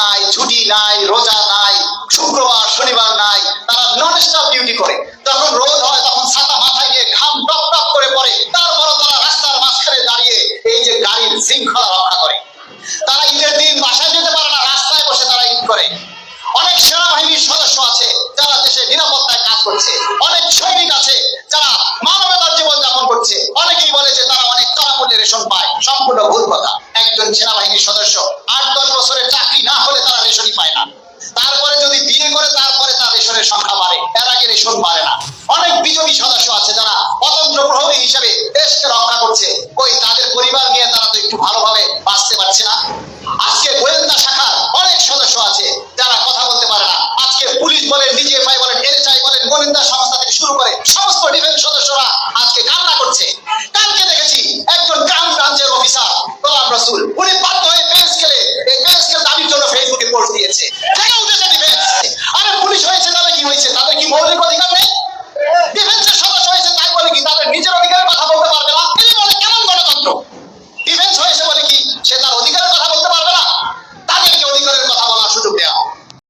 নাই, ছুটি নাই, রোজা নাই, শুক্রবার শনিবার নাই, তারা নন স্টপ ডিউটি করে। যখন রোদ হয় তখন ছাতা মাথায় নিয়ে ঘাম টপ টপ করে পড়ে, তারপরও তারা রাস্তার মাঝখানে দাঁড়িয়ে এই যে গাড়ির শৃঙ্খলা রক্ষা করে। তারা ঈদের দিন বাসায় যেতে পারে না, রাস্তায় বসে তারা ঈদ করে। অনেক সেনাবাহিনীর সদস্য আছে যারা দেশে নিরাপত্তায় কাজ করছে, অনেক সৈনিক আছে যারা মানবতার জীবন যাপন করছে। অনেকেই বলে যে তারা অনেক কড়া মূল্যে রেশন পায়, সম্পূর্ণ ভুল কথা। একজন সেনাবাহিনীর সদস্য 8-10 বছরের চাকরি না হলে তারা রেশনই পায় না। তারপরে যদি বিয়ে করে তারপরে তার রেশনের সংখ্যা বাড়ে, এর আগে রেশন বাড়ে না। অনেক বিজয়ী সদস্য আছে যারা অতন্ত্র প্রহরী হিসেবে দেশকে রক্ষা করছে, কই তাদের পরিবার নিয়ে তারা তো একটু ভালোভাবে বাঁচতে পারছে না।